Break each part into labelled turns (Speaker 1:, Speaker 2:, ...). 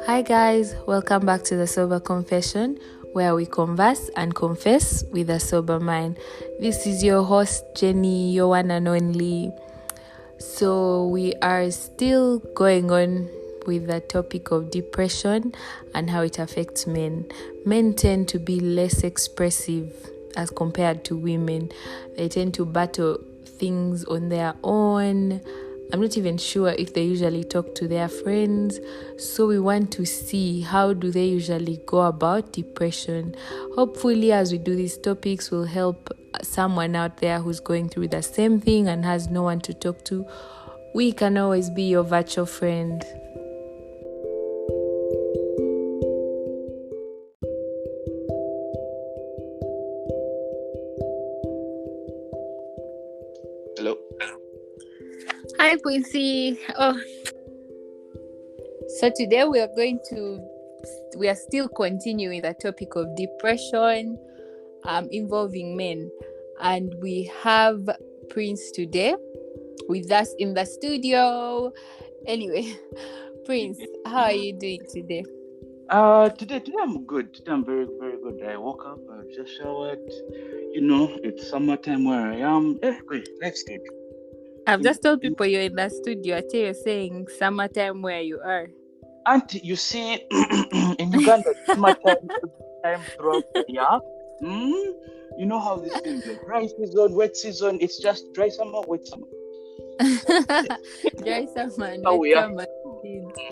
Speaker 1: Hi guys, welcome back to the Sober Confession, where we converse and confess with a sober mind. This is your host Jenny, your one and only. So we are still going on with the topic of depression and how it affects men. Men tend to be less expressive as compared to women. They tend to battle things on their own. I'm not even sure if they usually talk to their friends. So we want to see how do they usually go about depression. Hopefully, as we do these topics, will help someone out there who's going through the same thing and has no one to talk to. We can always be your virtual friend.
Speaker 2: Hello.
Speaker 1: Hi, Quincy. So today we are still continuing the topic of depression involving men. And we have Prince today with us in the studio. Anyway, Prince, how are you doing today?
Speaker 2: Today I'm good. Today I'm very, very good. I woke up, I've just showered. It's summertime where I am. Great. Life's good.
Speaker 1: I've just told people you're in the studio. I tell you're saying summertime where you are.
Speaker 2: Auntie, you see, in Uganda, summertime time throughout the year. Mm? You know how this thing like dry season, wet season. It's just dry summer, wet summer.
Speaker 1: Dry summer and
Speaker 2: How
Speaker 1: wet
Speaker 2: we are.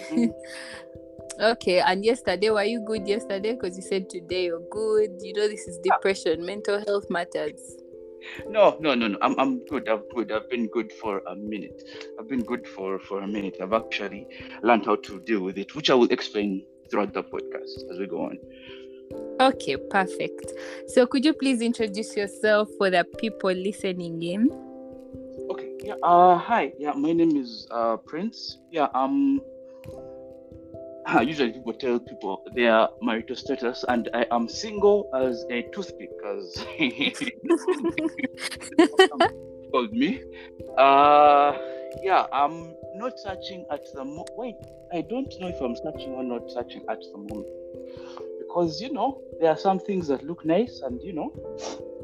Speaker 1: summer. Okay, and yesterday, were you good yesterday? Because you said today you're good. You know, this is depression, mental health matters.
Speaker 2: No. I'm good. I've been good for a minute. I've actually learned how to deal with it, which I will explain throughout the podcast as we go on.
Speaker 1: Okay, perfect. So could you please introduce yourself for the people listening in?
Speaker 2: Okay. Yeah. Hi. Yeah. My name is Prince. Yeah. Usually people tell people their marital status, and I am single as a toothpick, because called me. Yeah. I'm not searching at the wait. I don't know if I'm searching or not searching at the moment, because there are some things that look nice, and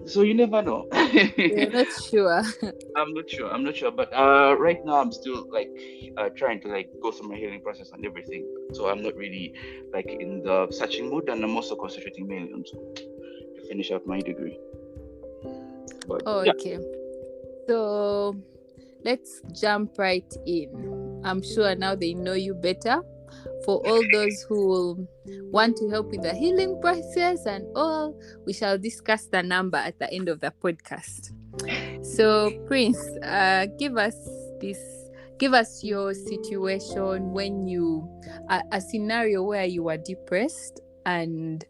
Speaker 2: so you never know.
Speaker 1: You're not sure.
Speaker 2: I'm not sure, but right now I'm still like trying to like go through my healing process and everything. So I'm not really like in the searching mood, and I'm also concentrating mainly on school to finish up my degree. But yeah.
Speaker 1: Okay. So let's jump right in. I'm sure now they know you better. For all those who will want to help with the healing process and all, we shall discuss the number at the end of the podcast. So, Prince, give us your situation when a scenario where you were depressed and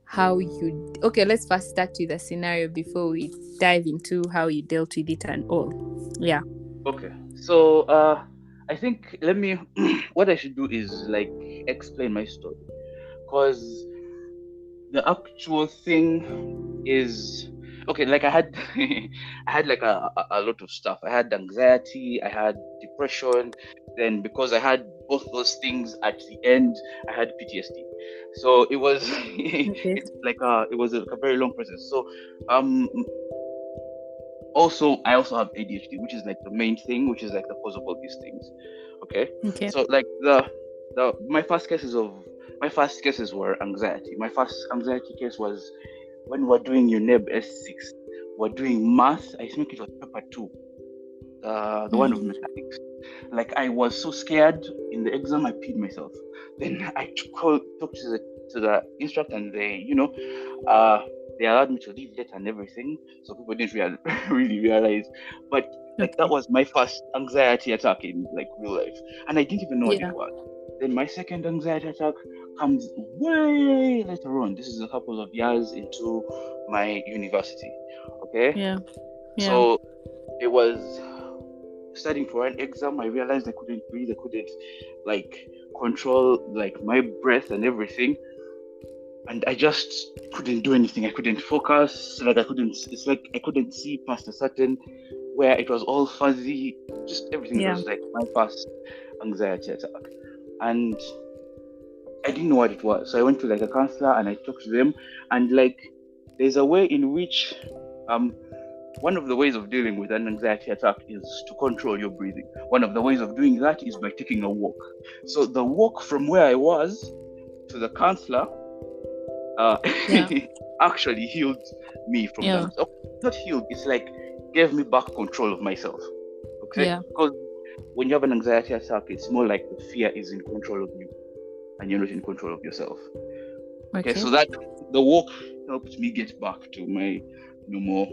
Speaker 1: how you. Okay, let's first start with the scenario before we dive into how you dealt with it and all. Yeah.
Speaker 2: Okay. So I think let me what I should do is like explain my story, because the actual thing is okay. Like I had I had like a lot of stuff. I had anxiety, I had depression. Then because I had both those things at the end, I had PTSD. So it was
Speaker 1: Okay.
Speaker 2: it was a very long process. So um also I also have ADHD, which is like the main thing, which is like the cause of all these things. Okay.
Speaker 1: Okay.
Speaker 2: So like my first cases were anxiety. My first anxiety case was when we were doing UNEB S6, we were doing math. I think it was paper 2, the one of mechanics. Like I was so scared in the exam, I peed myself. Then I talked to the instructor, and they allowed me to leave late and everything, so people didn't really realize. But like that was my first anxiety attack in like real life, and I didn't even know what it was. Then my second anxiety attack comes way later on. This is a couple of years into my university. Okay.
Speaker 1: Yeah.
Speaker 2: So it was studying for an exam. I realized I couldn't breathe. I couldn't like control like my breath and everything, and I just couldn't do anything. I couldn't focus. It's like I couldn't see past a certain where it was all fuzzy. Just everything. It was like my first anxiety attack, and I didn't know what it was. So I went to like a counselor and I talked to them, and like there's a way in which one of the ways of dealing with an anxiety attack is to control your breathing. One of the ways of doing that is by taking a walk. So the walk from where I was to the counselor
Speaker 1: Yeah.
Speaker 2: actually healed me from
Speaker 1: Yeah.
Speaker 2: that. Oh, not healed, it's like gave me back control of myself. Okay?
Speaker 1: Yeah.
Speaker 2: Because when you have an anxiety attack, it's more like the fear is in control of you and you're not in control of yourself. Okay,
Speaker 1: Okay.
Speaker 2: so that the walk helped me get back to my normal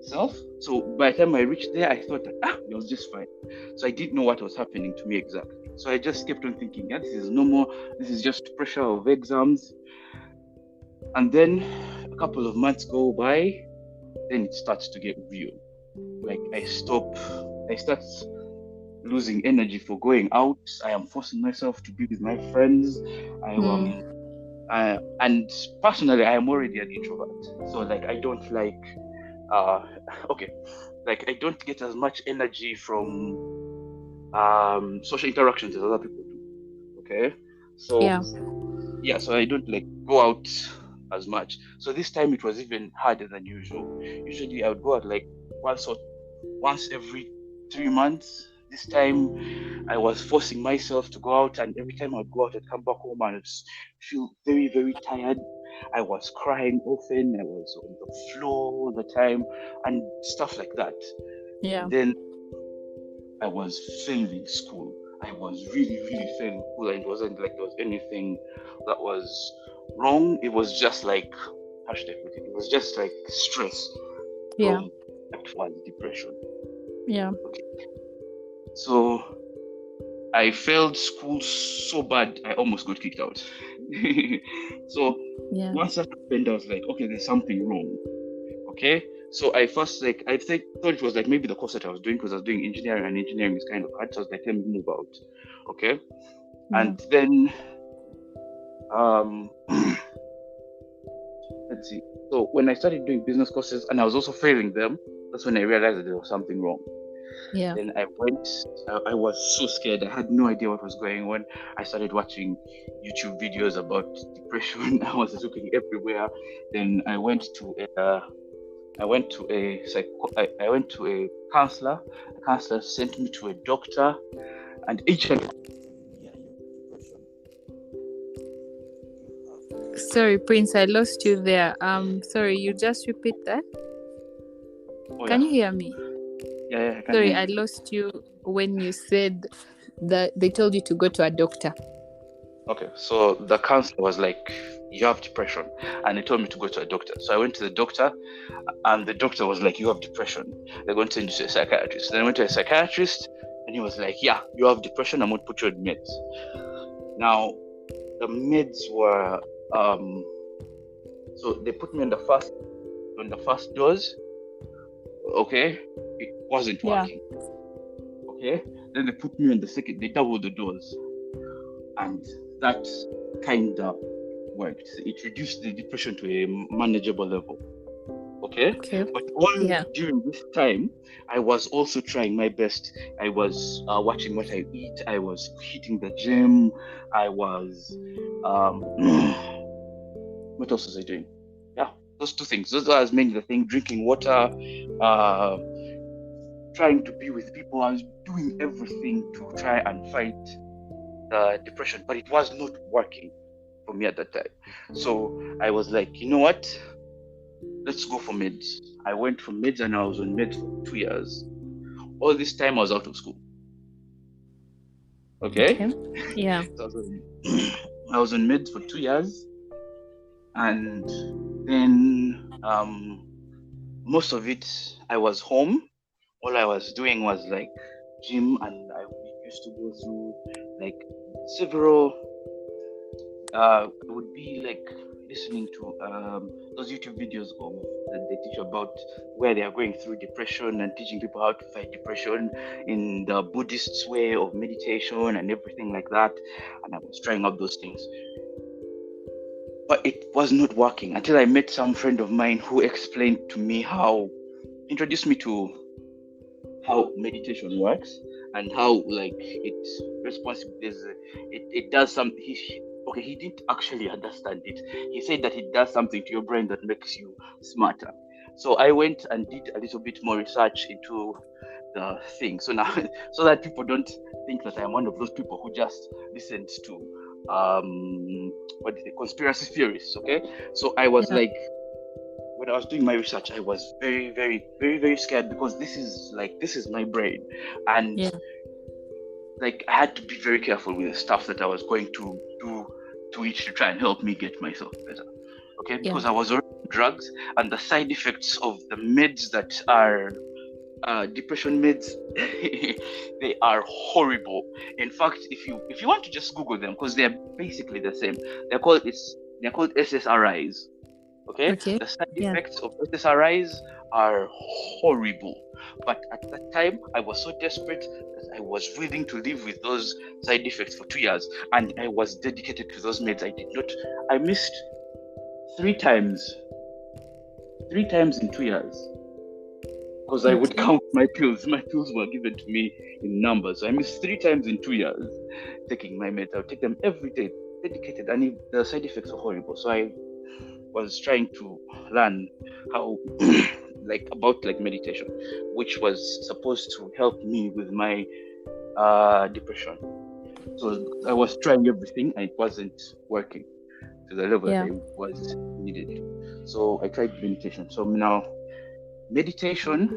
Speaker 2: self. So by the time I reached there, I thought that it was just fine. So I didn't know what was happening to me exactly. So I just kept on thinking, yeah, this is normal. This is just pressure of exams. And then a couple of months go by, then it starts to get real. Like I start losing energy for going out. I am forcing myself to be with my friends. And personally, I am already an introvert. So like I don't like uh okay, like I don't get as much energy from social interactions as other people do. Okay, so
Speaker 1: Yeah.
Speaker 2: yeah, so I don't like go out as much. So this time it was even harder than usual. Usually I would go out like once every 3 months. This time I was forcing myself to go out, and every time I'd go out, I'd come back home and I'd feel very, very tired. I was crying often. I was on the floor all the time and stuff like that.
Speaker 1: Yeah.
Speaker 2: Then I was failing school. I was really, really failing school, and it wasn't like there was anything that was wrong. It was just like, how should I put it? It was just like stress
Speaker 1: Yeah.
Speaker 2: from that was depression.
Speaker 1: Yeah.
Speaker 2: Okay. So I failed school so bad I almost got kicked out. So
Speaker 1: Yeah.
Speaker 2: once that happened, I was like, okay, there's something wrong. Okay. So I first thought it was like maybe the course that I was doing, because I was doing engineering, and engineering is kind of hard. So I was like, let me move out. Okay.
Speaker 1: Yeah.
Speaker 2: And then let's see. So when I started doing business courses and I was also failing them, that's when I realized that there was something wrong.
Speaker 1: Yeah.
Speaker 2: Then I was so scared. I had no idea what was going on. I started watching YouTube videos about depression. I was looking everywhere. Then I went to a counselor. The counselor sent me to a doctor, and each and
Speaker 1: Sorry, Prince, I lost you there. Sorry, you just repeat that. Can you hear me?
Speaker 2: Yeah, I can
Speaker 1: Sorry,
Speaker 2: hear
Speaker 1: I
Speaker 2: you.
Speaker 1: lost you when you said that they told you to go to a doctor.
Speaker 2: Okay, so the counselor was like, you have depression, and they told me to go to a doctor. So I went to the doctor, and the doctor was like, you have depression. They're going to send you to a psychiatrist. Then I went to a psychiatrist, and he was like, yeah, you have depression. I'm going to put you on meds. Now, the meds were so they put me on the first dose. Okay, it wasn't working. Okay, then they put me on the second. They doubled the dose, and that kind of worked. It reduced the depression to a manageable level. Okay. But during this time, I was also trying my best. I was watching what I eat. I was hitting the gym. I was what else was I doing? Yeah, those two things. Those are mainly the thing. Drinking water, trying to be with people. I was doing everything to try and fight the depression, but it was not working for me at that time. So I was like, you know what? Let's go for meds. I went for meds, and I was on meds for 2 years. All this time I was out of school. Okay?
Speaker 1: Yeah.
Speaker 2: So I was on meds for 2 years, and then most of it I was home. All I was doing was like gym, and I used to go through like several I would be like listening to those YouTube videos that they teach about where they are going through depression and teaching people how to fight depression in the Buddhist way of meditation and everything like that. And I was trying out those things, but it was not working until I met some friend of mine who explained to me introduced me to how meditation works and how like it's responsible. It does some. okay, he didn't actually understand it. He said that it does something to your brain that makes you smarter. So I went and did a little bit more research into the thing. So now, so that people don't think that I'm one of those people who just listened to what is it, conspiracy theories. Okay, so I was like, when I was doing my research, I was very, very, very, very scared, because this is my brain, and like I had to be very careful with the stuff that I was going to do to it to try and help me get myself better. Okay, because I was already on drugs, and the side effects of the meds that are depression meds, they are horrible. In fact, if you want to just Google them, because they're basically the same, they're called SSRIs. Okay, the side effects of SSRIs are horrible. But at that time, I was so desperate that I was willing to live with those side effects for 2 years, and I was dedicated to those meds. I missed 3 times in 2 years, because I would count my pills. My pills were given to me in numbers. So I missed 3 times in 2 years taking my meds. I would take them every day, dedicated, and the side effects were horrible. So I was trying to learn how about meditation, which was supposed to help me with my depression. So I was trying everything, and it wasn't working to the level that I was needed to. So I tried meditation. So now meditation,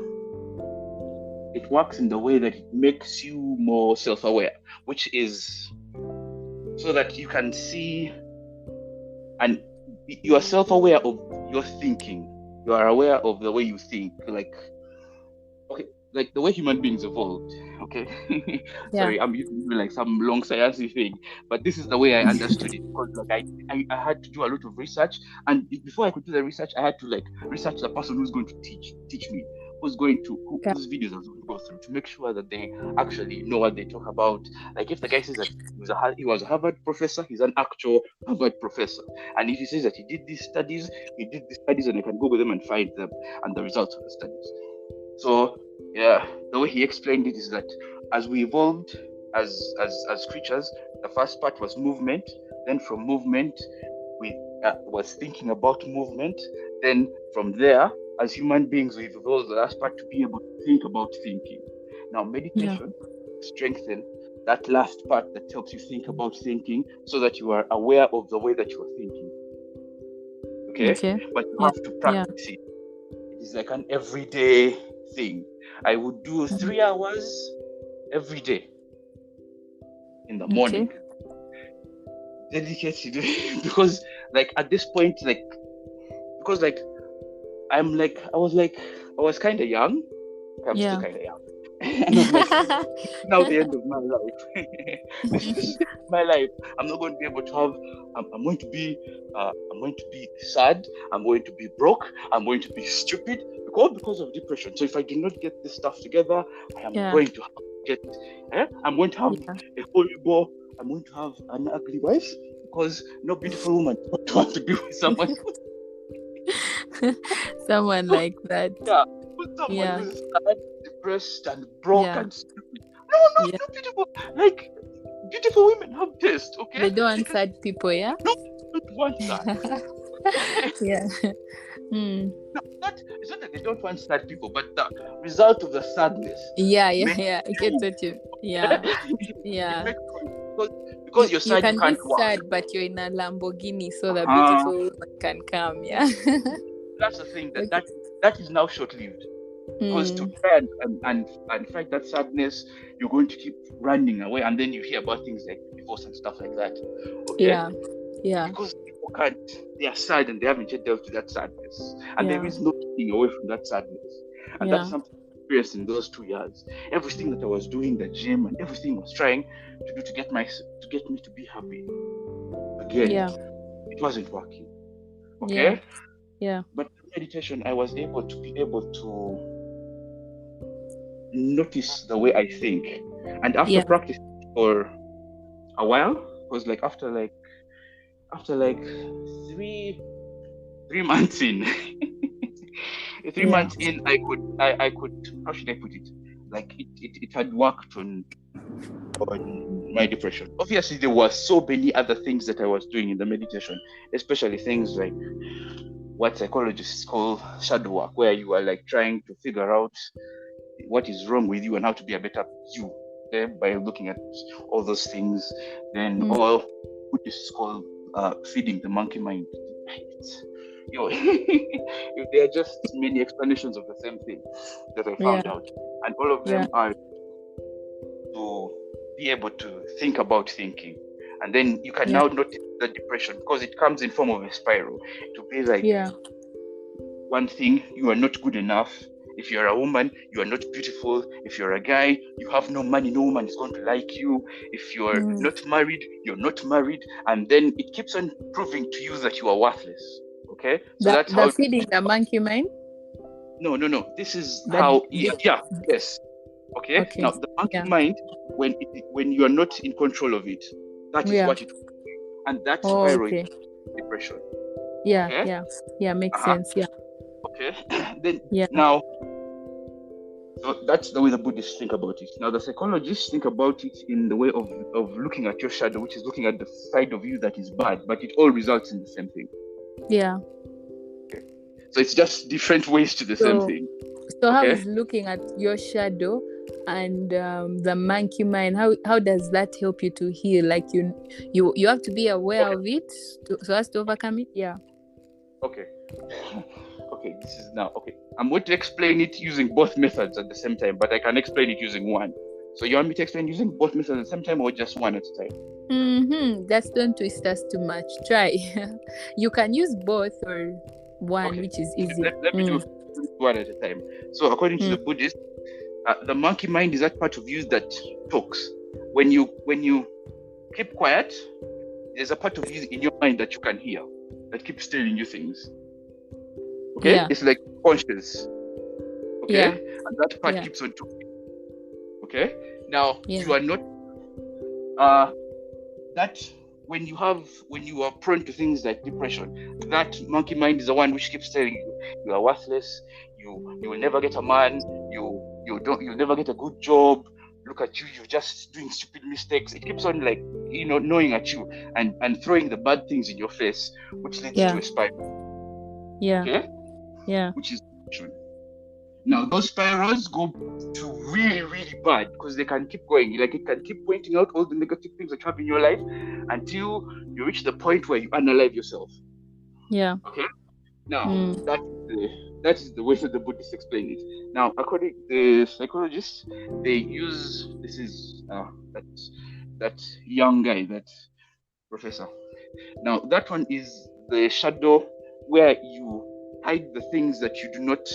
Speaker 2: it works in the way that it makes you more self-aware, which is so that you can see, and you are self-aware of your thinking. You are aware of the way you think, like the way human beings evolved. Okay, sorry, I'm using like some long sciencey thing, but this is the way I understood it, because I had to do a lot of research, and before I could do the research, I had to research the person who's going to teach me, whose videos I was going to go through, to make sure that they actually know what they talk about. Like if the guy says that he was a Harvard professor, he's an actual Harvard professor, and if he says that he did these studies, and I can Google them and find them and the results of the studies. So yeah, the way he explained it is that as we evolved as creatures, the first part was movement. Then from movement, we was thinking about movement. Then from there, as human beings, we've evolved the last part to be able to think about thinking. Now, meditation strengthens that last part that helps you think about thinking, so that you are aware of the way that you are thinking. Okay? But you have to practice it. It is like an everyday thing. I would do 3 hours every day in the morning. Dedicated to it, because at this point, because I was kind of young. I'm still kind of young. And I'm like, now the end of my life. This is my life. I'm not going to be able to have. I'm going to be sad. I'm going to be broke. I'm going to be stupid, all because of depression. So if I do not get this stuff together, I am going to I'm going to have a horrible. I'm going to have an ugly wife, because no beautiful woman wants to be with someone.
Speaker 1: Someone like that.
Speaker 2: Yeah, someone who's sad, depressed, and broke and stupid. No, not beautiful. Beautiful women have taste, okay?
Speaker 1: They don't want sad people,
Speaker 2: No, they don't want that. No, it's not that they don't want sad people, but the result of the sadness.
Speaker 1: I get what you.
Speaker 2: Because you're sad,
Speaker 1: you can be sad, but you're in a Lamborghini, so the beautiful woman can come.
Speaker 2: That's the thing, that is now short-lived. Because to try and fight that sadness, you're going to keep running away, and then you hear about things like divorce and stuff like that. Okay? Because people they are sad and they haven't yet dealt with that sadness, and there is no getting away from that sadness. And that's something I experienced in those 2 years. Everything that I was doing, the gym and everything I was trying to do to get me to be happy again, it wasn't working. Okay? But meditation, I was able to notice the way I think, and after practicing for a while, it was after 3 months in 3 months in, I could how should I put it, it had worked on my depression. Obviously, there were so many other things that I was doing in the meditation, especially things like what psychologists call shadow work, where you are like trying to figure out what is wrong with you and how to be a better you, by looking at all those things. Then all Buddhists call feeding the monkey mind. There are just many explanations of the same thing that I found out, and all of them are to be able to think about thinking. And then you can now notice the depression, because it comes in form of a spiral. To be like, one thing, you are not good enough. If you're a woman, you are not beautiful. If you're a guy, you have no money, no woman is going to like you. If you're not married, you're not married. And then it keeps on proving to you that you are worthless. Okay? So that's how...
Speaker 1: feeding the monkey mind?
Speaker 2: No. This is how... Yes. Okay? Now, the monkey mind, when you are not in control of it, that is what it will do. And that spiral is depression.
Speaker 1: Makes sense.
Speaker 2: Okay? Then now, so that's the way the Buddhists think about it. Now, the psychologists think about it in the way of looking at your shadow, which is looking at the side of you that is bad, but it all results in the same thing.
Speaker 1: Yeah.
Speaker 2: Okay. So it's just different ways to the same thing.
Speaker 1: So how is looking at your shadow and the monkey mind, how does that help you to heal? Like you have to be aware of it so as to overcome it? Yeah.
Speaker 2: Okay, this is now... Okay, I'm going to explain it using both methods at the same time, but I can explain it using one. So you want me to explain using both methods at the same time, or just one at a time?
Speaker 1: Just don't twist us too much. Try. You can use both or one, which is easy.
Speaker 2: Let me do one at a time. So according to the Buddhists, the monkey mind is that part of you that talks. When you keep quiet, there's a part of you in your mind that you can hear, that keeps telling you things. Okay? It's like conscious. Okay? And that part keeps on talking. Okay? Now, you are not... that when you are prone to things like depression, that monkey mind is the one which keeps telling you are worthless, you will never get a man, you'll never get a good job, look at you, you're just doing stupid mistakes. It keeps on like, gnawing at you and throwing the bad things in your face, which leads to a spiral. Okay? Which is depression. Now, those spirals go to really, really bad, because they can keep going. Like, it can keep pointing out all the negative things that you have in your life until you reach the point where you unalive yourself. Yeah. Okay? Now, that is the way that the Buddhists explain it. Now, according to the psychologists, they use... This is that young guy, that professor. Now, that one is the shadow where you hide the things that you do not...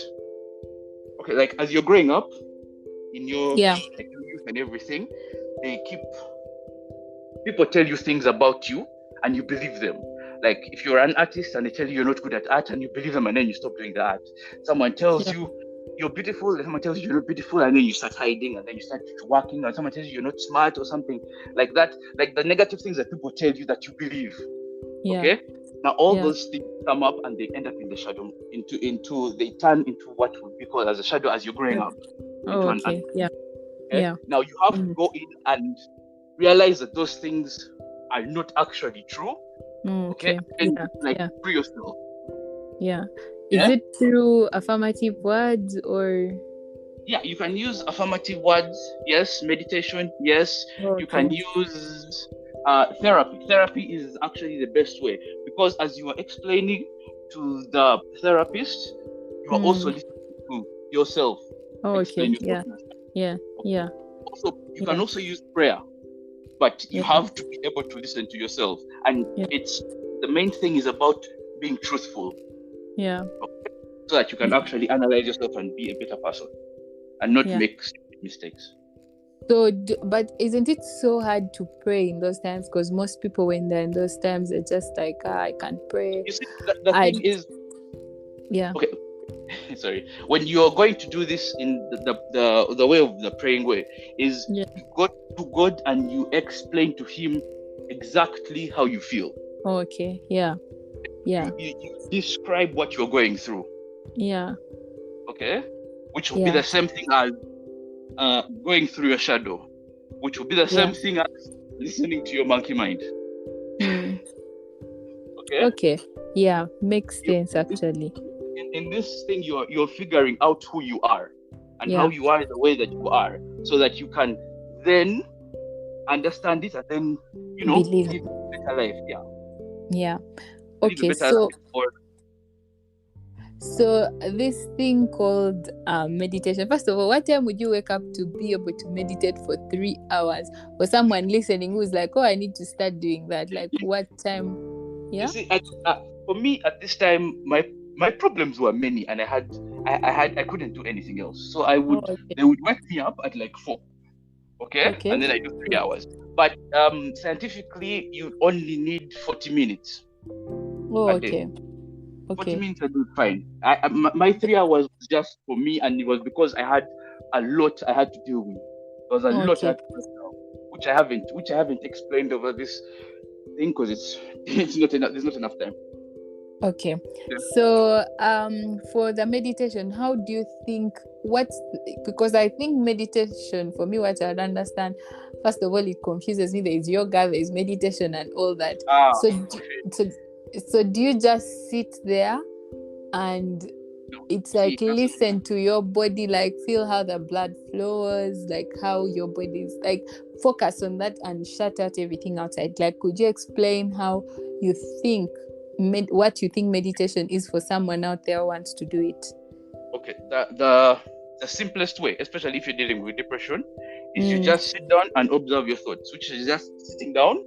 Speaker 2: Okay, like as you're growing up in your youth and everything, people tell you things about you and you believe them. Like if you're an artist and they tell you you're not good at art, and you believe them, and then you stop doing the art. Someone tells you you're beautiful, and someone tells you you're not beautiful, and then you start hiding, and then you start working, and someone tells you you're not smart or something like that. Like the negative things that people tell you that you believe. Okay? Now all those things come up and they end up in the shadow, they turn into what would be called as a shadow as you're growing up. Okay? Now you have to go in and realize that those things are not actually true. Okay? And free yourself.
Speaker 1: Is it through affirmative words or...
Speaker 2: Yeah, you can use affirmative words. Yes. Meditation. Yes. You can use therapy. Therapy is actually the best way, because as you are explaining to the therapist, you are also listening to yourself. Also, you can also use prayer, but you have to be able to listen to yourself. And the main thing is about being truthful. So that you can actually analyze yourself and be a better person and not make mistakes.
Speaker 1: So, but isn't it so hard to pray in those times? Because most people, when they're in those times, they're just like, I can't pray.
Speaker 2: You see, the thing is... Okay. Sorry. When you're going to do this in the way of the praying way, is you go to God and you explain to Him exactly how you feel.
Speaker 1: Okay.
Speaker 2: You describe what you're going through. Okay? Which will be the same thing as going through your shadow, which will be the same thing as listening to your monkey mind. Okay.
Speaker 1: Okay. Yeah, makes sense actually.
Speaker 2: In this thing, you're figuring out who you are and how
Speaker 1: Yeah.
Speaker 2: you are the way that you are, so that you can then understand it and then
Speaker 1: Believe.
Speaker 2: live a better life. Yeah,
Speaker 1: Yeah.
Speaker 2: live a
Speaker 1: Okay.
Speaker 2: better
Speaker 1: So
Speaker 2: life. Or
Speaker 1: this thing called meditation. First of all, what time would you wake up to be able to meditate for 3 hours? For someone listening who's like, oh, I need to start doing that. Like, what time? Yeah.
Speaker 2: you see, for me at this time, my problems were many, and I couldn't do anything else. So
Speaker 1: Okay.
Speaker 2: they would wake me up at like 4, okay,
Speaker 1: Okay.
Speaker 2: and then I do 3 hours. But scientifically, you only need 40 minutes
Speaker 1: Oh,
Speaker 2: a day.
Speaker 1: okay.
Speaker 2: 40
Speaker 1: Okay.
Speaker 2: minutes I do fine. My 3 hours was just for me, and it was because I had a lot I had to deal with. There was a lot I
Speaker 1: Okay.
Speaker 2: had to break down, which I haven't explained over this thing because it's not enough. There's not enough time.
Speaker 1: Okay.
Speaker 2: Yeah.
Speaker 1: So for the meditation, how do you think because I think meditation, for me, what I understand, first of all, it confuses me. There is yoga, there is meditation and all that. So do you just sit there and it's like listen to your body, like feel how the blood flows, like how your body is, like focus on that and shut out everything outside? Like, could you explain how you think what you think meditation is for someone out there who wants to do it?
Speaker 2: Okay, the simplest way, especially if you're dealing with depression, is you just sit down and observe your thoughts, which is just sitting down,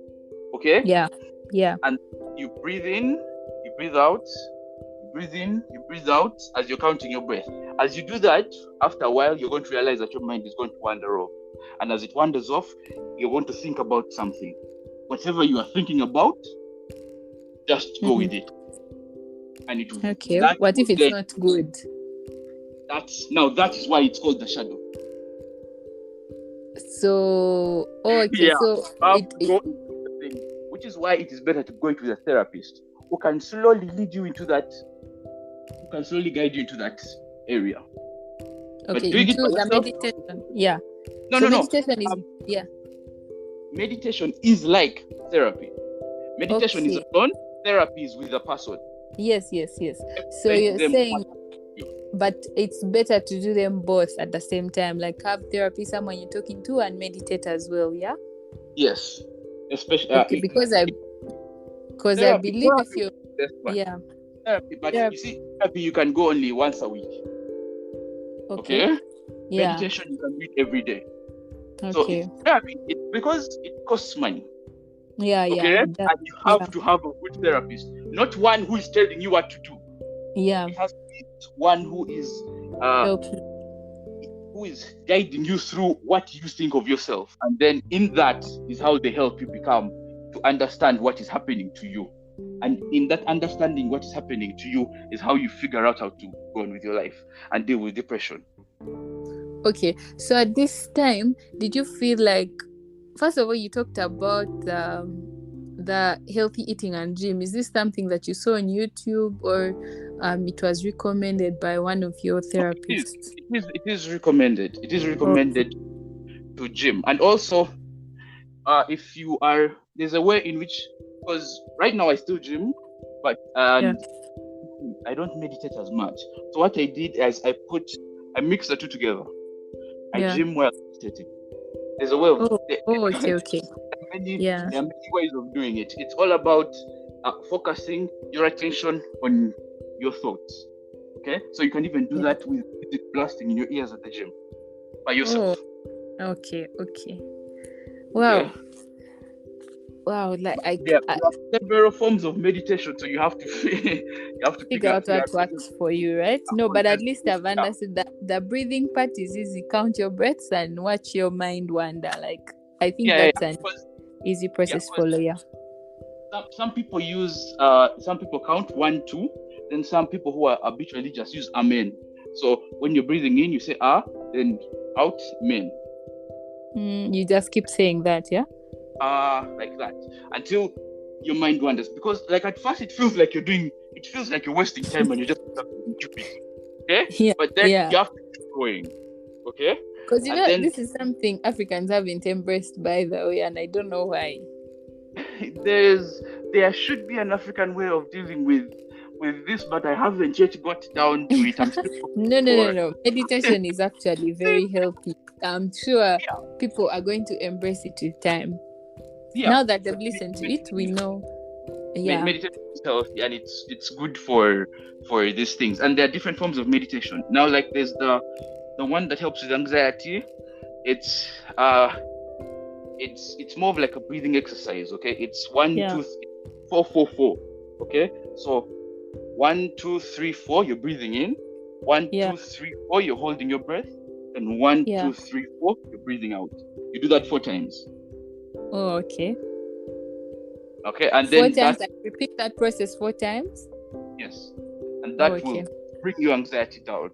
Speaker 2: okay?
Speaker 1: Yeah.
Speaker 2: And you breathe in, you breathe out, you breathe in, you breathe out as you're counting your breath. As you do that, after a while, you're going to realize that your mind is going to wander off. And as it wanders off, you're going to think about something. Whatever you are thinking about, just go with it. And it will.
Speaker 1: Okay. What if it's not good?
Speaker 2: That is why it's called the shadow.
Speaker 1: So okay.
Speaker 2: Yeah,
Speaker 1: So
Speaker 2: go into the thing, which is why it is better to go into a therapist who can slowly lead you into that, who can slowly guide you into that area.
Speaker 1: Okay,
Speaker 2: into
Speaker 1: the meditation. Yeah.
Speaker 2: No.
Speaker 1: Meditation is
Speaker 2: meditation is like therapy. Meditation is alone, therapy is with a person.
Speaker 1: Yes. So you're saying, but it's better to do them both at the same time, like have therapy, someone you're talking to, and meditate as well, yeah?
Speaker 2: Yes. Especially
Speaker 1: because I believe if you
Speaker 2: therapy, but you see, therapy you can go only once a week. Okay? Yeah. Meditation you can do it every day. Okay. So it's therapy, because it costs money.
Speaker 1: Yeah.
Speaker 2: And you have to have a good therapist, not one who is telling you what to do.
Speaker 1: Yeah.
Speaker 2: It has to be one who is guiding you through what you think of yourself, and then in that is how they help you become to understand what is happening to you, and in that understanding what is happening to you is how you figure out how to go on with your life and deal with depression.
Speaker 1: Okay, so at this time, did you feel like, first of all, you talked about the healthy eating and gym? Is this something that you saw on YouTube, or it was recommended by one of your therapists?
Speaker 2: It is recommended. It is recommended to gym. And also, if you are, there's a way in which, because right now I still gym, but I don't meditate as much. So what I did is I mixed the two together. I gym while meditating. There's a way of
Speaker 1: okay.
Speaker 2: There are many ways of doing it. It's all about focusing your attention on your thoughts. Okay, so you can even do that with music blasting in your ears at the gym by yourself.
Speaker 1: Okay. Wow.
Speaker 2: Okay.
Speaker 1: Wow, like
Speaker 2: there are several forms of meditation, so you have to
Speaker 1: figure out what works for you, right? No, but at least I've understood that the breathing part is easy. Count your breaths and watch your mind wander. Like, I think that's an easy process follow. Yeah.
Speaker 2: Some people some people count 1, 2. Then some people who are habitually just use amen. So when you're breathing in, you say then out, amen.
Speaker 1: You just keep saying that, yeah?
Speaker 2: Like that until your mind wanders, because like at first it feels like you're wasting time and you're just stupid. Okay?
Speaker 1: Yeah.
Speaker 2: But then you have to keep going. Okay?
Speaker 1: Because
Speaker 2: And then
Speaker 1: this is something Africans haven't embraced, by the way, and I don't know why.
Speaker 2: there should be an African way of dealing with this, but I haven't yet got down to it. I'm still
Speaker 1: No. Meditation is actually very healthy. I'm sure
Speaker 2: yeah,
Speaker 1: people are going to embrace it with time.
Speaker 2: yeah.
Speaker 1: Now that they've listened to it, we know. Yeah.
Speaker 2: Meditation is healthy, and it's good for these things. And there are different forms of meditation. Now, like there's the one that helps with anxiety. It's it's more of like a breathing exercise. Okay, it's 1,
Speaker 1: Yeah.
Speaker 2: 2, 3, 4, 4, 4. Okay, so 1, 2, 3, 4, you're breathing in. 1,
Speaker 1: Yeah.
Speaker 2: 2, 3, 4, you're holding your breath. And 1,
Speaker 1: Yeah.
Speaker 2: 2, 3, 4, you're breathing out. You do that 4 times.
Speaker 1: Oh, okay.
Speaker 2: Okay, and
Speaker 1: 4
Speaker 2: then
Speaker 1: times. I repeat that process 4 times.
Speaker 2: yes, and that
Speaker 1: Okay.
Speaker 2: will bring your anxiety down.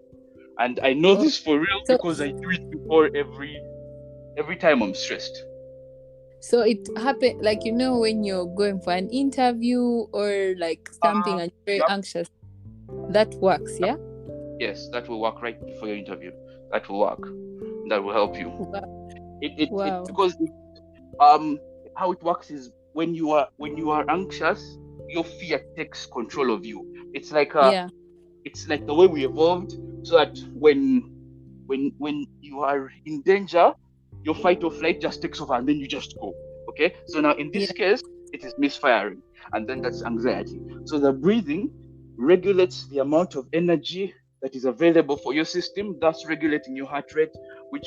Speaker 2: And I know this for real because I do it before every time I'm stressed.
Speaker 1: So it happened, like, when you're going for an interview or like something and you're very anxious, that works, yeah?
Speaker 2: Yes, that will work right before your interview. That will work. That will help you.
Speaker 1: Wow.
Speaker 2: It because how it works is when you are anxious, your fear takes control of you. It's like it's like the way we evolved, so that when you are in danger, your fight or flight just takes over and then you just go. Okay, so now in this case it is misfiring, and then that's anxiety. So the breathing regulates the amount of energy that is available for your system, thus regulating your heart rate, which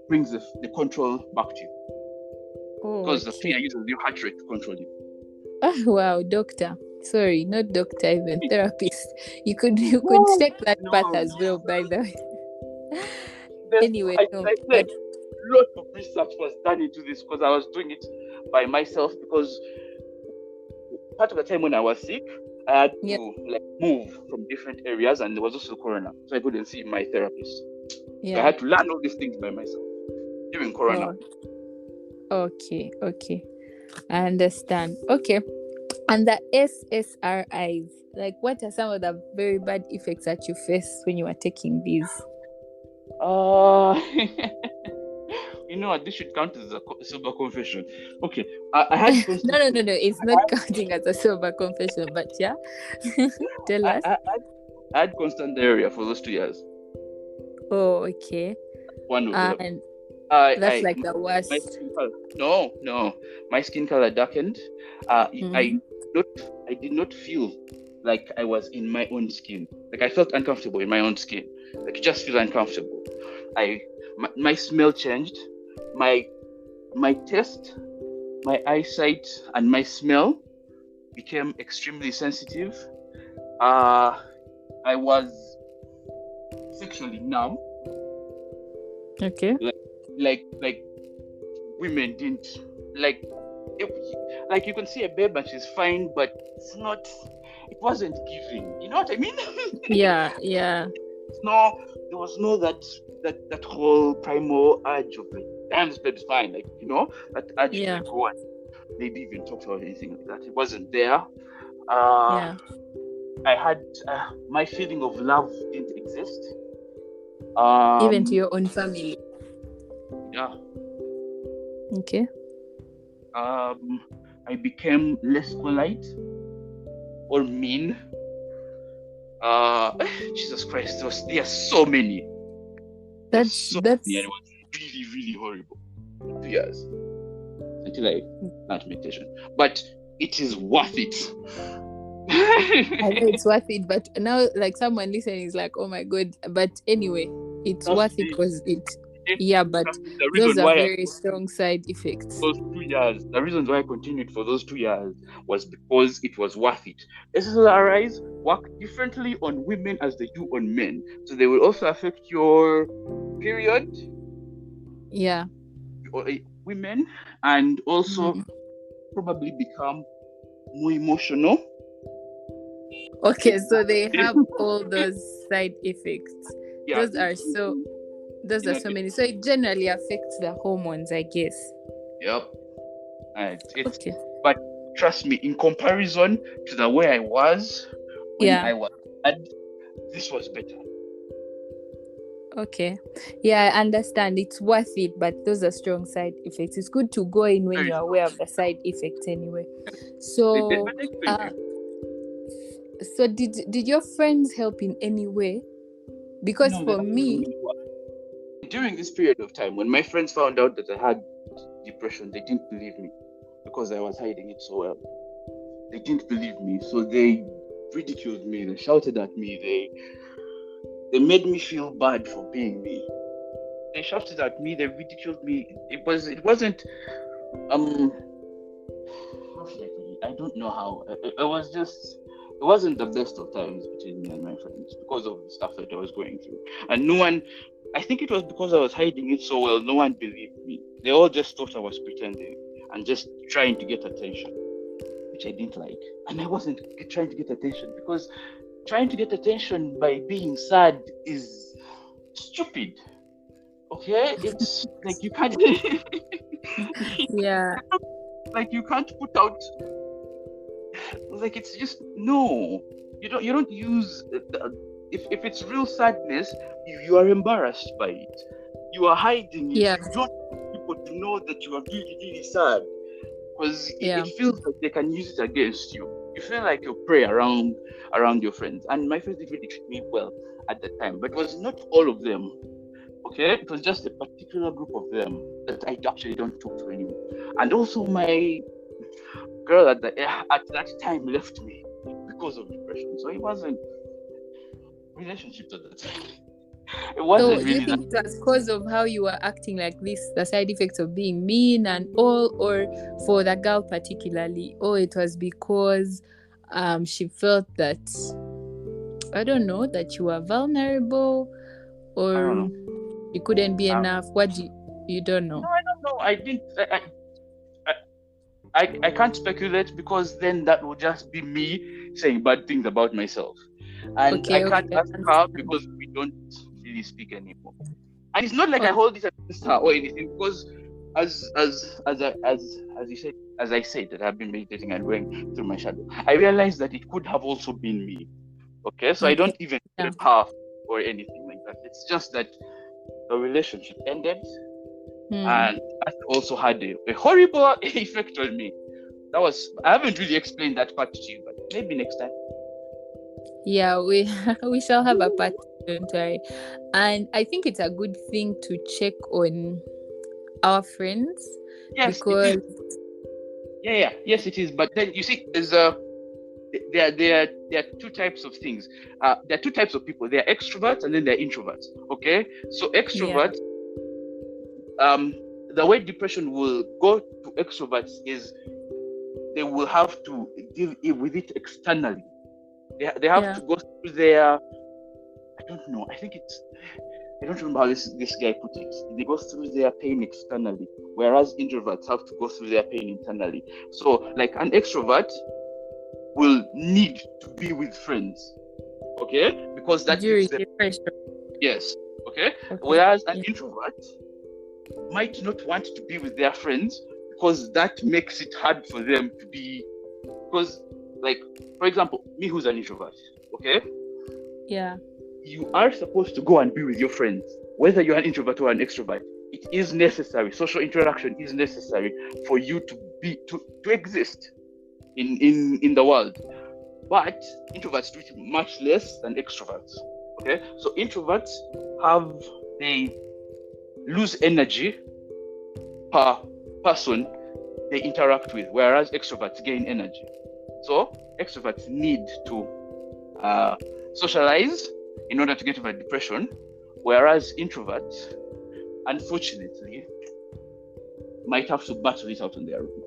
Speaker 2: brings the control back to you. Because the fear uses your heart rate to control you.
Speaker 1: Oh, wow, doctor. Sorry, not doctor, even therapist. You could take that path as well, by the way. Anyway,
Speaker 2: but a lot of research was done into this because I was doing it by myself, because part of the time when I was sick, I had to like move from different areas, and there was also corona, so I couldn't see my therapist. So I had to learn all these things by myself during corona.
Speaker 1: Okay. I understand. Okay. And the SSRIs, like, what are some of the very bad effects that you face when you are taking these?
Speaker 2: This should count as a sober confession. Okay, I had
Speaker 1: no, it's not counting as a sober confession, but yeah. Tell us.
Speaker 2: I had constant diarrhea for those 2 years.
Speaker 1: Oh, okay.
Speaker 2: One of them.
Speaker 1: And that's like the worst.
Speaker 2: No, my skin color darkened. I did not feel like I was in my own skin. Like I felt uncomfortable in my own skin. Like you just feel uncomfortable. My smell changed. My taste, my eyesight, and my smell became extremely sensitive. I was sexually numb.
Speaker 1: Okay.
Speaker 2: Like women didn't like you can see a babe and she's fine, but it wasn't giving. You know what I mean?
Speaker 1: Yeah.
Speaker 2: No, there was no that whole primal urge of like, damn, this babe's fine. Like, that urge to like go and maybe even talk to her or anything like that. It wasn't there. I had my feeling of love didn't exist.
Speaker 1: Even to your own family.
Speaker 2: Yeah.
Speaker 1: Okay.
Speaker 2: I became less polite or mean. Jesus Christ, there are so many.
Speaker 1: That's
Speaker 2: many, and it was really, really horrible. 2 years until I learned meditation, but it is worth it.
Speaker 1: I know it's worth it, but now like someone listening is like, oh my god. But anyway, it's worth it because but those are very strong side effects.
Speaker 2: Those 2 years, the reasons why I continued for those 2 years was because it was worth it. SSRIs work differently on women as they do on men, so they will also affect your period.
Speaker 1: Yeah.
Speaker 2: Women, and also probably become more emotional.
Speaker 1: Okay, so they have all those side effects.
Speaker 2: Yeah,
Speaker 1: those are so many. So it generally affects the hormones, I guess.
Speaker 2: Yep. Okay. But trust me, in comparison to the way I was when I was bad, this was better.
Speaker 1: Okay. Yeah, I understand. It's worth it, but those are strong side effects. It's good to go in when
Speaker 2: Very
Speaker 1: you're
Speaker 2: strong.
Speaker 1: aware of the side effects anyway.
Speaker 2: But
Speaker 1: So,
Speaker 2: they explained to you.
Speaker 1: did your friends help in any way? Because
Speaker 2: No, they
Speaker 1: for
Speaker 2: haven't
Speaker 1: me,
Speaker 2: really worked. During this period of time, when my friends found out that I had depression, they didn't believe me because I was hiding it so well. They didn't believe me, so they ridiculed me. They shouted at me. They made me feel bad for being me. They shouted at me. They ridiculed me. It wasn't how should I put it? I don't know how. It wasn't the best of times between me and my friends because of the stuff that I was going through. And no one, I think it was because I was hiding it so well, no one believed me. They all just thought I was pretending and just trying to get attention, which I didn't like. And I wasn't trying to get attention because trying to get attention by being sad is stupid. Okay? It's like you can't,
Speaker 1: yeah,
Speaker 2: like you can't put out, like it's just no, you don't use if it's real sadness, you are embarrassed by it, you are hiding it,
Speaker 1: yeah,
Speaker 2: you don't want people to know that you are really really sad because it
Speaker 1: yeah,
Speaker 2: feels like they can use it against you. You feel like you're prey around your friends, and my friends did really treat me well at that time, but it was not all of them. Okay, it was just a particular group of them that I actually don't talk to anymore. And also my girl at that time left me because of depression. So it wasn't relationships at that time. It
Speaker 1: so
Speaker 2: wasn't
Speaker 1: do you
Speaker 2: really that.
Speaker 1: think it was because of how you were acting like this, the side effects of being mean and all, or for the girl particularly, or it was because she felt that, I don't know, that you were vulnerable,
Speaker 2: I don't
Speaker 1: or
Speaker 2: know.
Speaker 1: you couldn't be
Speaker 2: I,
Speaker 1: enough? You don't
Speaker 2: no,
Speaker 1: know?
Speaker 2: I don't know. I didn't. I can't speculate because then that would just be me saying bad things about myself, and I
Speaker 1: Okay,
Speaker 2: can't
Speaker 1: okay,
Speaker 2: ask
Speaker 1: I
Speaker 2: her
Speaker 1: understand.
Speaker 2: because we don't really speak anymore. And it's not like I
Speaker 1: Okay.
Speaker 2: hold it against her or anything because as you said, as I said that I've been meditating and going through my shadow, I realized that it could have also been me. Okay, so I
Speaker 1: Okay.
Speaker 2: don't even
Speaker 1: Yeah.
Speaker 2: blame her or anything like that. It's just that the relationship ended,
Speaker 1: Hmm.
Speaker 2: and that also had a horrible effect on me. I haven't really explained that part to you, but maybe next time.
Speaker 1: Yeah, we we shall have a part, don't worry. And I think it's a good thing to check on our friends
Speaker 2: Yes, it is.
Speaker 1: because
Speaker 2: Yeah, yes, it is. But then you see, there are two types of things. There are two types of people. There are extroverts and then there are introverts. Okay, so
Speaker 1: yeah,
Speaker 2: extroverts, um, the way depression will go to extroverts is they will have to deal with it externally. They have
Speaker 1: yeah,
Speaker 2: to go through their, I don't know. I don't remember how this guy put it. They go through their pain externally, whereas introverts have to go through their pain internally. So, like an extrovert will need to be with friends, okay, because that gives
Speaker 1: during
Speaker 2: them,
Speaker 1: depression.
Speaker 2: yes, okay.
Speaker 1: Okay.
Speaker 2: Whereas an
Speaker 1: Yeah.
Speaker 2: introvert might not want to be with their friends because that makes it hard for them to be, because, like, for example, me who's an introvert, okay,
Speaker 1: Yeah.
Speaker 2: you are supposed to go and be with your friends, whether you're an introvert or an extrovert. It is necessary. Social interaction is necessary for you to exist in the world. But introverts do it much less than extroverts. Okay, so introverts they lose energy per person they interact with, whereas extroverts gain energy. So extroverts need to socialize in order to get over depression, whereas introverts, unfortunately, might have to battle it out on their own,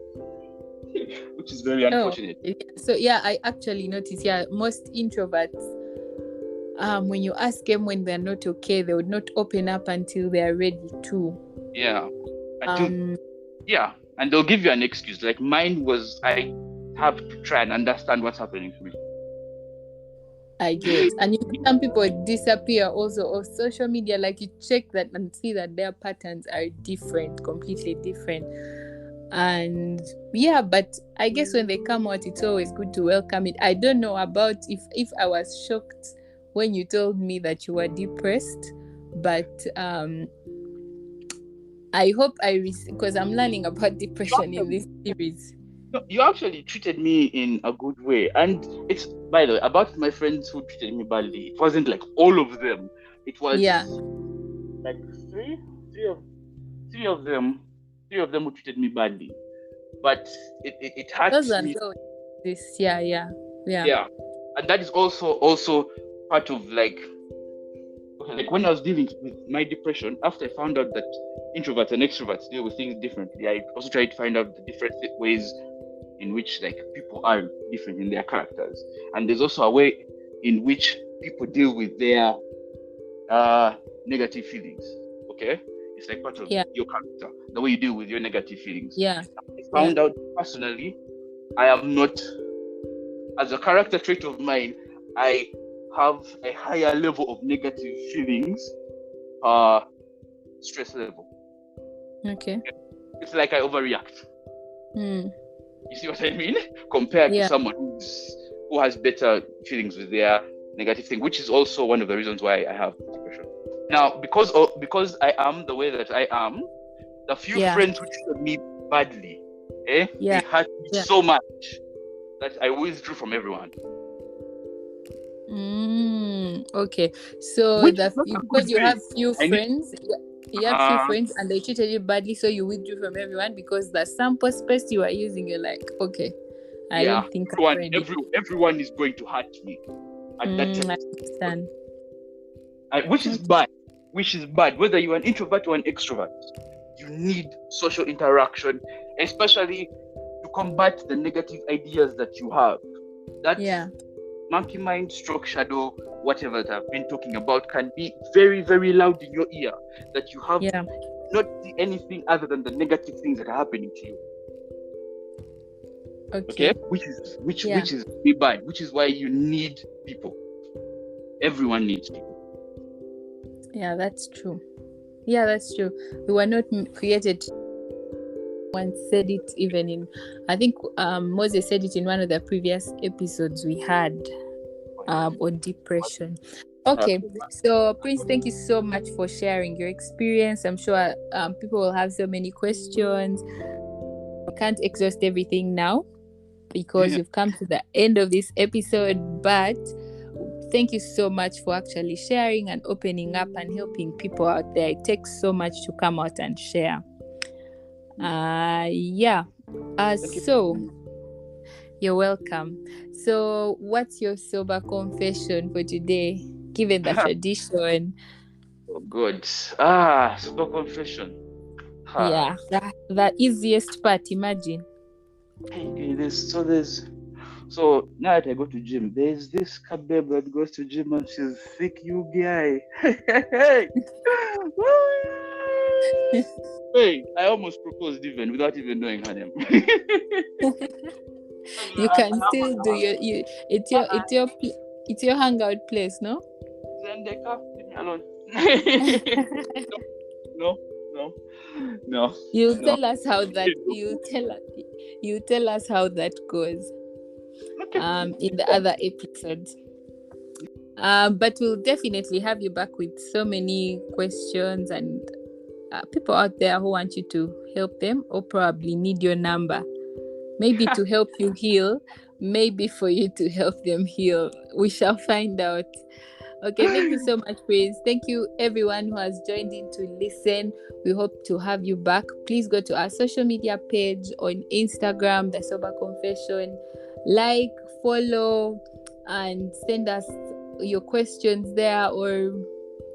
Speaker 2: which is very
Speaker 1: Oh,
Speaker 2: unfortunate.
Speaker 1: yeah. So yeah, I actually noticed. Yeah, most introverts, when you ask them when they're not okay, they would not open up until they are ready to.
Speaker 2: Yeah, until
Speaker 1: Um,
Speaker 2: yeah, and they'll give you an excuse. Like mine was, I have to try and understand what's happening to me.
Speaker 1: I get. And you see some people disappear also off social media. Like you check that and see that their patterns are different, completely different. And yeah, but I guess when they come out, it's always good to welcome it. I don't know about if I was shocked when you told me that you were depressed, but I hope because I'm learning about depression in this series.
Speaker 2: No, you actually treated me in a good way. And it's, by the way, about my friends who treated me badly, it wasn't like all of them. It was
Speaker 1: Yeah,
Speaker 2: like three of them, three of them who treated me badly. But it
Speaker 1: those
Speaker 2: hurts
Speaker 1: are
Speaker 2: me.
Speaker 1: this. Yeah.
Speaker 2: Yeah. And that is also part of like, okay, like when I was dealing with my depression, after I found out that introverts and extroverts deal with things differently, I also tried to find out the different ways in which like people are different in their characters, and there's also a way in which people deal with their negative feelings. Okay, it's like part of
Speaker 1: Yeah.
Speaker 2: your character, the way you deal with your negative feelings.
Speaker 1: Yeah.
Speaker 2: I found out personally, I am not, as a character trait of mine, I have a higher level of negative feelings, stress level.
Speaker 1: Okay.
Speaker 2: It's like I overreact.
Speaker 1: Hmm.
Speaker 2: You see what I mean? Compared to
Speaker 1: Yeah.
Speaker 2: someone who has better feelings with their negative thing, which is also one of the reasons why I have depression. Now, because I am the way that I am, the few
Speaker 1: Yeah.
Speaker 2: friends who treated me badly, they hurt me
Speaker 1: Yeah.
Speaker 2: so much that I withdrew from everyone.
Speaker 1: Okay. So
Speaker 2: Which is not a
Speaker 1: because
Speaker 2: good
Speaker 1: you have
Speaker 2: thing.
Speaker 1: few friends, you have few friends and they treated you badly, so you withdrew from everyone because the sample space you are using, you're like, okay, I don't think I'm ready.
Speaker 2: everyone is going to hurt me at that time.
Speaker 1: I understand.
Speaker 2: Which is bad. Which is bad. Whether you're an introvert or an extrovert, you need social interaction, especially to combat the negative ideas that you have. That monkey mind, stroke shadow, whatever that I've been talking about, can be very, very loud in your ear. That you have not see anything other than the negative things that are happening to you. Okay? Which is really bad. Which is why you need people. Everyone needs people.
Speaker 1: Yeah, that's true. Yeah, that's true. We were not created. One said it even in, I think Moses said it in one of the previous episodes we had on depression. Okay, so Prince, thank you so much for sharing your experience. I'm sure people will have so many questions. I can't exhaust everything now because we've come to the end of this episode, but thank you so much for actually sharing and opening up and helping people out there. It takes so much to come out and share. So you're welcome. So what's your sober confession for today, given the tradition?
Speaker 2: Oh God. Sober confession.
Speaker 1: Yeah, the easiest part, imagine.
Speaker 2: Okay, so now that I go to gym, there's this babe that goes to gym and she's sick, you guy. Hey, I almost proposed even without even knowing her name.
Speaker 1: You can still do it's your hangout place, no?
Speaker 2: Zendeka, leave me alone. No.
Speaker 1: You tell us how that you tell us how that goes. In the other episodes. But we'll definitely have you back with so many questions and people out there who want you to help them or probably need your number. Maybe to help you heal, maybe for you to help them heal. We shall find out. Okay, thank you so much, Prince. Thank you, everyone who has joined in to listen. We hope to have you back. Please go to our social media page on Instagram, The Sober Confession. Like, follow, and send us your questions there or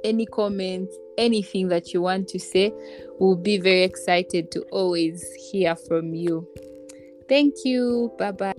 Speaker 1: any comments, anything that you want to say. We'll be very excited to always hear from you. Thank you. Bye-bye.